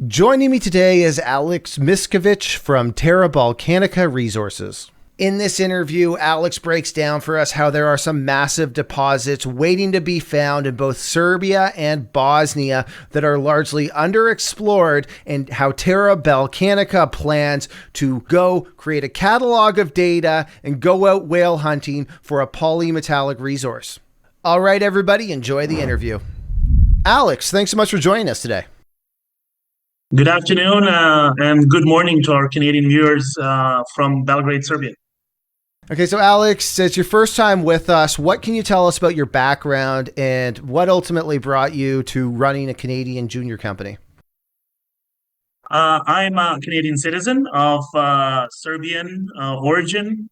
Joining me today is Alex Mišković from Terra Balcanica Resources. In this interview, Alex breaks down for us how there are some massive deposits waiting to be found in both Serbia and Bosnia that are largely underexplored, and how Terra Balcanica plans to go create a catalog of data and go out whale hunting for a polymetallic resource. All right, everybody, enjoy the interview. Alex, thanks so much for joining us today. Good afternoon and good morning to our Canadian viewers from Belgrade, Serbia. Okay, so Alex, it's your first time with us. What can you tell us about your background and what ultimately brought you to running a Canadian junior company? I'm a Canadian citizen of Serbian origin.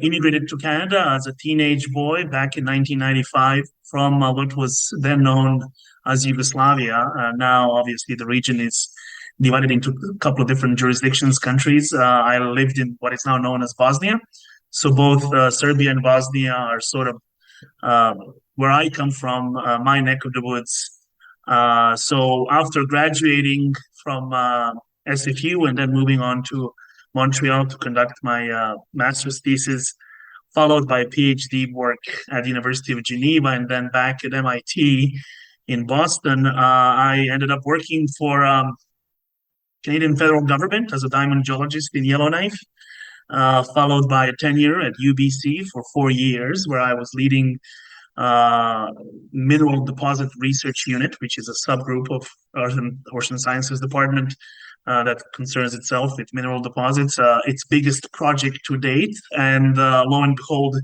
Immigrated to Canada as a teenage boy back in 1995 from what was then known as Yugoslavia. Now, obviously, the region is divided into a couple of different jurisdictions, countries. I lived in what is now known as Bosnia. So both Serbia and Bosnia are sort of where I come from, my neck of the woods. So after graduating from SFU and then moving on to Montreal to conduct my master's thesis, followed by PhD work at the University of Geneva and then back at MIT in Boston, I ended up working for Canadian federal government as a diamond geologist in Yellowknife, followed by a tenure at UBC for 4 years, where I was leading Mineral Deposit Research Unit, which is a subgroup of Earth and Ocean Sciences Department that concerns itself with mineral deposits. Its biggest project to date, and lo and behold,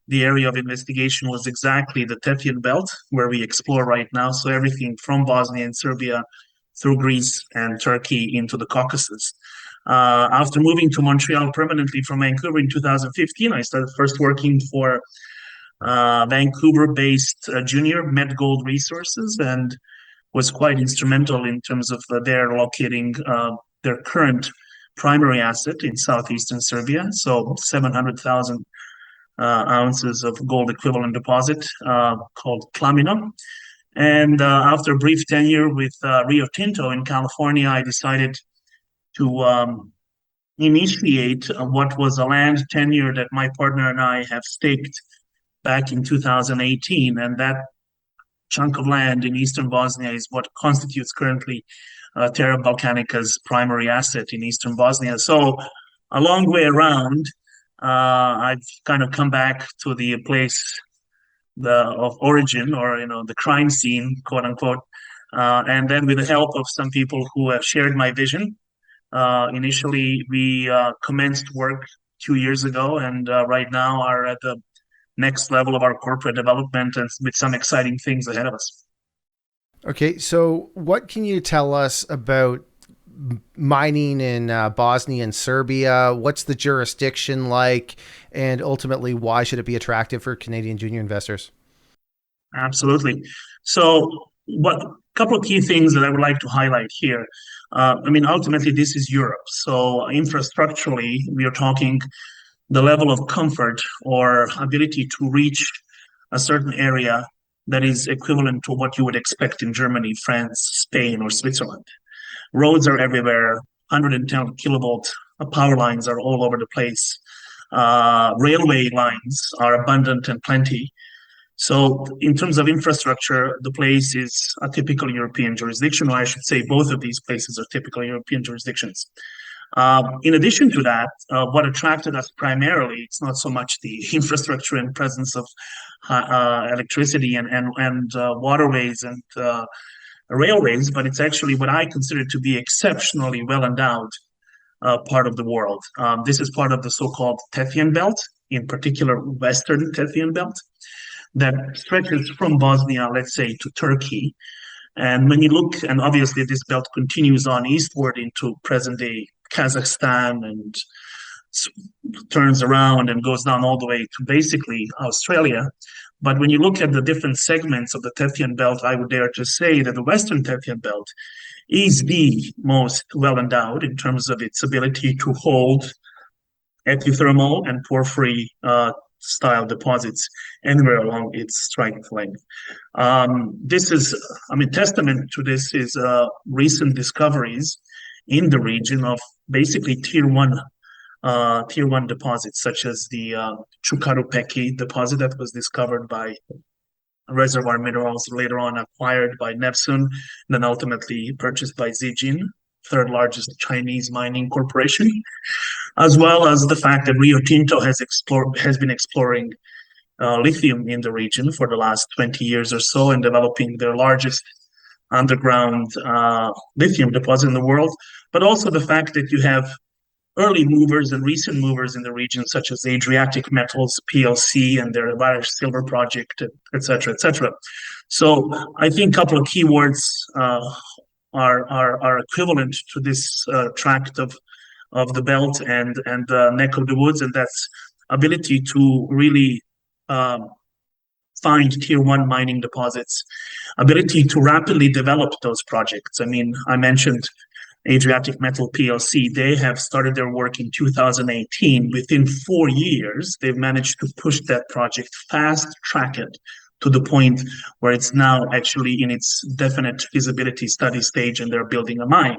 the area of investigation was exactly the Tethyan Belt, where we explore right now. So everything from Bosnia and Serbia through Greece and Turkey into the Caucasus. After moving to Montreal permanently from Vancouver in 2015, I started first working for Vancouver-based junior Met Gold Resources, and was quite instrumental in terms of their locating their current primary asset in southeastern Serbia. So 700,000 ounces of gold equivalent deposit called Klamina. And after a brief tenure with Rio Tinto in California, I decided to initiate what was a land tenure that my partner and I have staked back in 2018. And that chunk of land in eastern Bosnia is what constitutes currently Terra Balcanica's primary asset in eastern Bosnia. So a long way around, I've kind of come back to the place of origin, or the crime scene, quote unquote, and then with the help of some people who have shared my vision. Initially, we commenced work 2 years ago, and right now are at the next level of our corporate development, and with some exciting things ahead of us. Okay, so what can you tell us about mining in Bosnia and Serbia? What's the jurisdiction like, and ultimately why should it be attractive for Canadian junior investors? Absolutely. So a couple of key things that I would like to highlight here. Ultimately, this is Europe. So infrastructurally, we are talking the level of comfort or ability to reach a certain area that is equivalent to what you would expect in Germany, France, Spain, or Switzerland. Roads are everywhere, 110 kilovolt power lines are all over the place. Railway lines are abundant and plenty. So in terms of infrastructure, the place is a typical European jurisdiction, or I should say both of these places are typical European jurisdictions. In addition to that, what attracted us primarily, it's not so much the infrastructure and presence of electricity and waterways and railways, but it's actually what I consider to be exceptionally well-endowed part of the world. This is part of the so-called Tethyan Belt, in particular Western Tethyan Belt, that stretches from Bosnia, let's say, to Turkey. And when you look, and obviously this belt continues on eastward into present-day Kazakhstan and turns around and goes down all the way to basically Australia. But when you look at the different segments of the Tethyan Belt, I would dare to say that the Western Tethyan Belt is the most well-endowed in terms of its ability to hold epithermal and porphyry style deposits anywhere along its strike length. This is, testament to this is recent discoveries in the region of basically tier one deposits, such as the Čukaru deposit that was discovered by Reservoir Minerals, later on acquired by Neptune, then ultimately purchased by Zijin, third largest Chinese mining corporation, as well as the fact that Rio Tinto has been exploring lithium in the region for the last 20 years or so, and developing their largest underground lithium deposit in the world. But also the fact that you have early movers and recent movers in the region, such as Adriatic Metals PLC and their Irish Silver project, et cetera, et cetera. So I think a couple of keywords are equivalent to this tract of the belt and neck of the woods, and that's ability to really find tier one mining deposits, ability to rapidly develop those projects. I mean, I mentioned Adriatic Metal PLC. They have started their work in 2018. Within 4 years, they've managed to push that project, fast track it to the point where it's now actually in its definite feasibility study stage, and they're building a mine.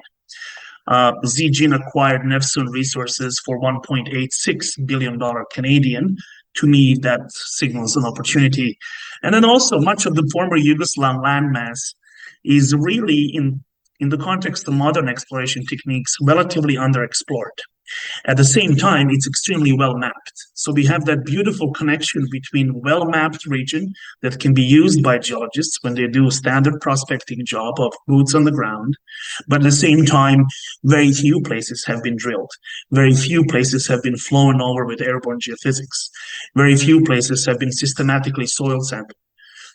Zijin acquired Neptune Resources for $1.86 billion Canadian. To me, that signals an opportunity. And then also much of the former Yugoslav landmass is really in the context of modern exploration techniques, relatively underexplored. At the same time, it's extremely well mapped. So we have that beautiful connection between well-mapped region that can be used by geologists when they do a standard prospecting job of boots on the ground. But at the same time, very few places have been drilled. Very few places have been flown over with airborne geophysics. Very few places have been systematically soil sampled.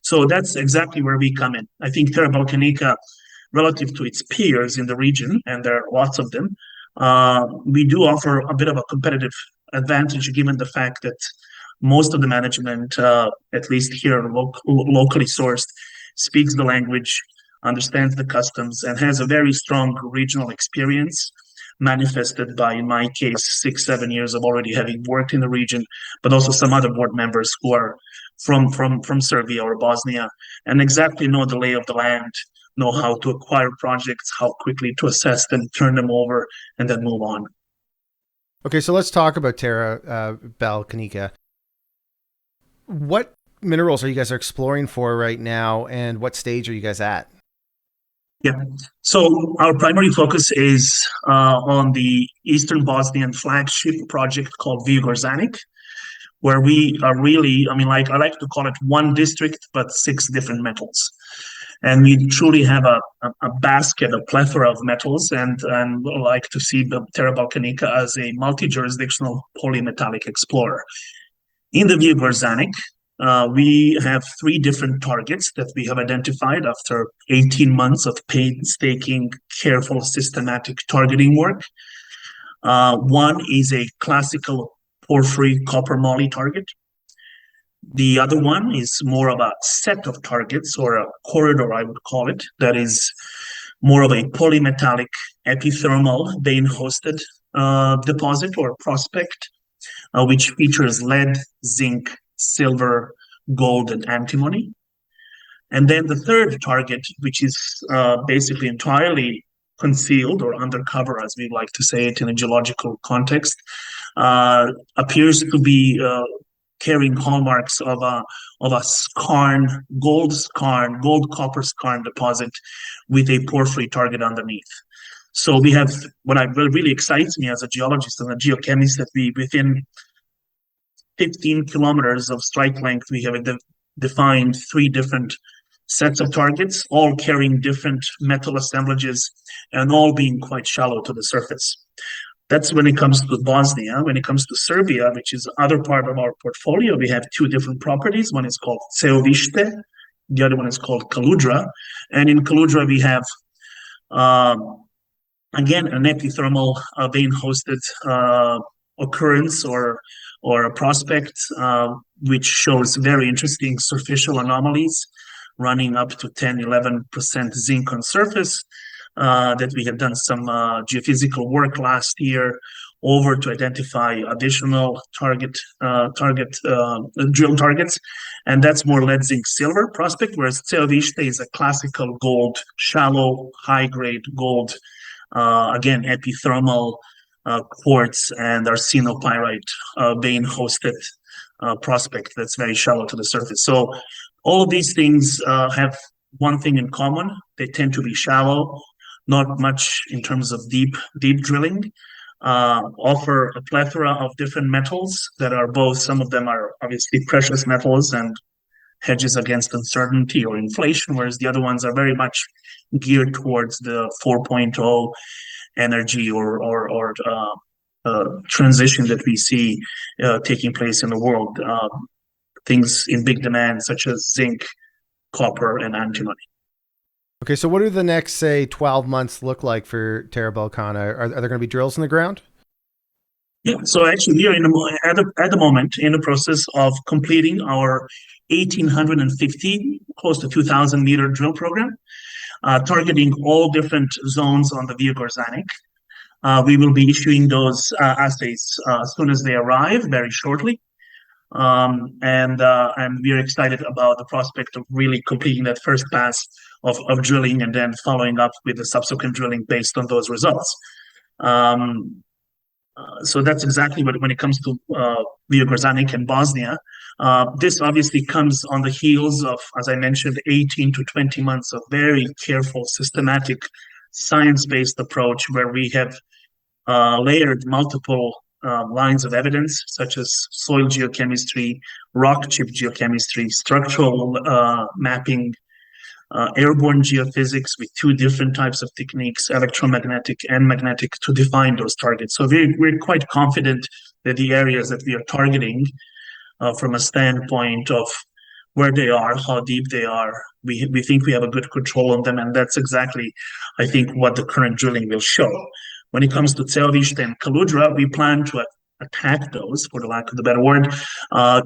So that's exactly where we come in. I think Terra Balcanica, relative to its peers in the region, and there are lots of them, we do offer a bit of a competitive advantage, given the fact that most of the management, at least here locally sourced, speaks the language, understands the customs, and has a very strong regional experience, manifested by, in my case, 6-7 years of already having worked in the region, but also some other board members who are from Serbia or Bosnia, and exactly know the lay of the land, know how to acquire projects, how quickly to assess them, turn them over, and then move on. Okay, so let's talk about Terra Balcanica. What minerals are you guys exploring for right now, and what stage are you guys at? Yeah, so our primary focus is on the Eastern Bosnian flagship project called Viogor-Zanik, where we are really, I like to call it one district, but 6 different metals. And we truly have a basket, a plethora of metals, and like to see the Terra Balcanica as a multi-jurisdictional polymetallic explorer. In the Viogor-Zanik, we have 3 different targets that we have identified after 18 months of painstaking, careful, systematic targeting work. One is a classical porphyry copper moly target. The other one is more of a set of targets, or a corridor, I would call it, that is more of a polymetallic epithermal vein-hosted deposit or prospect, which features lead, zinc, silver, gold, and antimony. And then the third target, which is basically entirely concealed or undercover, as we like to say it in a geological context, appears to be carrying hallmarks of a skarn, gold copper skarn deposit with a porphyry target underneath. So we have, what really excites me as a geologist and a geochemist, that we, within 15 kilometers of strike length, we have defined 3 different sets of targets, all carrying different metal assemblages and all being quite shallow to the surface. That's when it comes to Bosnia. When it comes to Serbia, which is the other part of our portfolio, we have 2 different properties. One is called Ceovište, the other one is called Kaludra. And in Kaludra, we have, again, an epithermal vein-hosted occurrence or a prospect, which shows very interesting superficial anomalies, running up to 10-11% zinc on surface. That we have done some geophysical work last year over to identify additional drill targets, and that's more lead zinc silver prospect, whereas Ceoviște is a classical gold, shallow, high grade gold, again epithermal quartz and arsenopyrite vein hosted prospect that's very shallow to the surface. So all of these things have one thing in common: they tend to be shallow, not much in terms of deep drilling. Offer a plethora of different metals that are both, some of them are obviously precious metals and hedges against uncertainty or inflation, whereas the other ones are very much geared towards the 4.0 energy or transition that we see taking place in the world. Things in big demand such as zinc, copper, and antimony. Okay, so what do the next, say, 12 months look like for Terra Balcanica? Are there going to be drills in the ground? Yeah, so actually we are at the moment in the process of completing our 1,850, close to 2,000 meter drill program, targeting all different zones on the Viogor-Zanik. We will be issuing those assays as soon as they arrive, very shortly. And we are excited about the prospect of really completing that first pass of drilling and then following up with the subsequent drilling based on those results. So that's exactly what, when it comes to Viogor-Zanik and Bosnia, this obviously comes on the heels of, as I mentioned, 18 to 20 months of very careful, systematic, science-based approach where we have layered multiple lines of evidence, such as soil geochemistry, rock chip geochemistry, structural mapping, airborne geophysics with two different types of techniques, electromagnetic and magnetic, to define those targets. So we're quite confident that the areas that we are targeting from a standpoint of where they are, how deep they are, we think we have a good control on them, and that's exactly, I think, what the current drilling will show. When it comes to Ceoviște and Kaludra, we plan to attack those, for the lack of the better word,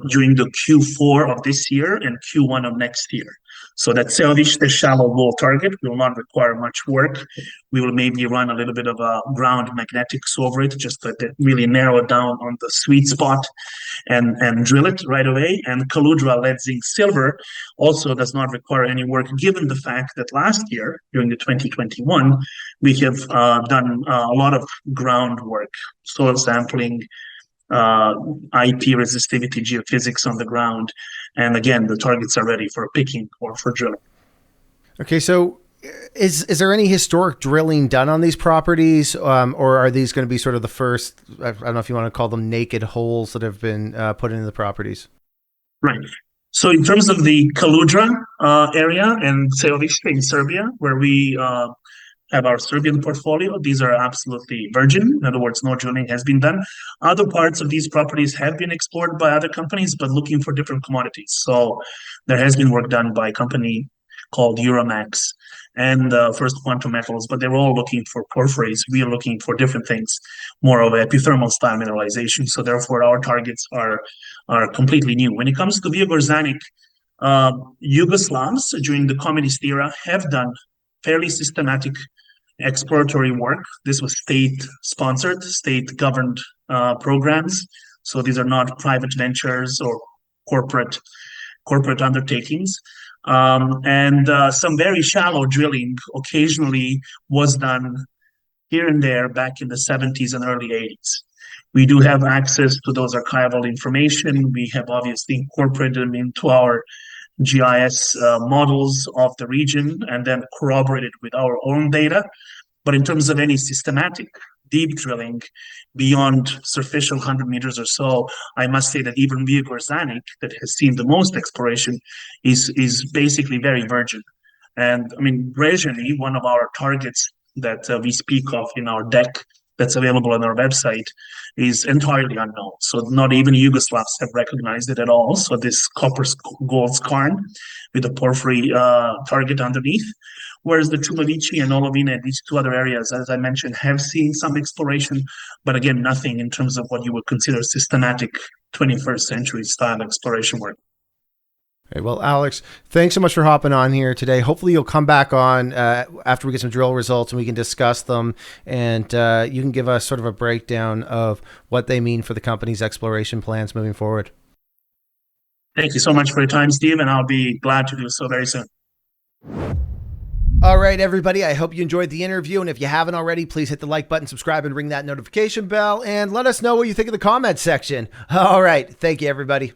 during the Q4 of this year and Q1 of next year. So that Ceoviște shallow wall target will not require much work. We will maybe run a little bit of a ground magnetics over it, just to really narrow it down on the sweet spot and drill it right away. And Kaludra lead zinc silver also does not require any work, given the fact that last year, during the 2021, we have done a lot of groundwork, soil sampling, IP resistivity geophysics on the ground, and again the targets are ready for picking or for drilling. Okay, so is there any historic drilling done on these properties, or are these going to be sort of the first, I don't know if you want to call them naked holes that have been put into the properties? Right. So in terms of the Kaludra area and Ceoviște in Serbia, where we have our Serbian portfolio, these are absolutely virgin. In other words, no drilling has been done. Other parts of these properties have been explored by other companies, but looking for different commodities. So there has been work done by a company called Euromax and First Quantum Metals, but they were all looking for porphyries. We are looking for different things, more of epithermal style mineralization. So therefore, our targets are completely new. When it comes to Viogor-Zanik, Yugoslavs during the communist era have done fairly systematic exploratory work. This was state-sponsored, state-governed programs. So these are not private ventures or corporate undertakings. And some very shallow drilling occasionally was done here and there back in the 70s and early 80s. We do have access to those archival information. We have obviously incorporated them into our GIS models of the region and then corroborated with our own data. But in terms of any systematic deep drilling beyond superficial 100 meters or so, I must say that even Viogor-Zanik, that has seen the most exploration, is basically very virgin. And I mean, Brezheny, one of our targets that we speak of in our deck that's available on our website, is entirely unknown. So not even Yugoslavs have recognized it at all. So this copper gold skarn with a porphyry target underneath. Whereas the Čumavići and Olovine and these two other areas, as I mentioned, have seen some exploration, but again, nothing in terms of what you would consider systematic 21st century style exploration work. All right, well, Alex, thanks so much for hopping on here today. Hopefully you'll come back on after we get some drill results and we can discuss them, and you can give us sort of a breakdown of what they mean for the company's exploration plans moving forward. Thank you so much for your time, Steve, and I'll be glad to do so very soon. All right, everybody, I hope you enjoyed the interview, and if you haven't already, please hit the like button, subscribe, and ring that notification bell, and let us know what you think in the comments section. All right, thank you, everybody.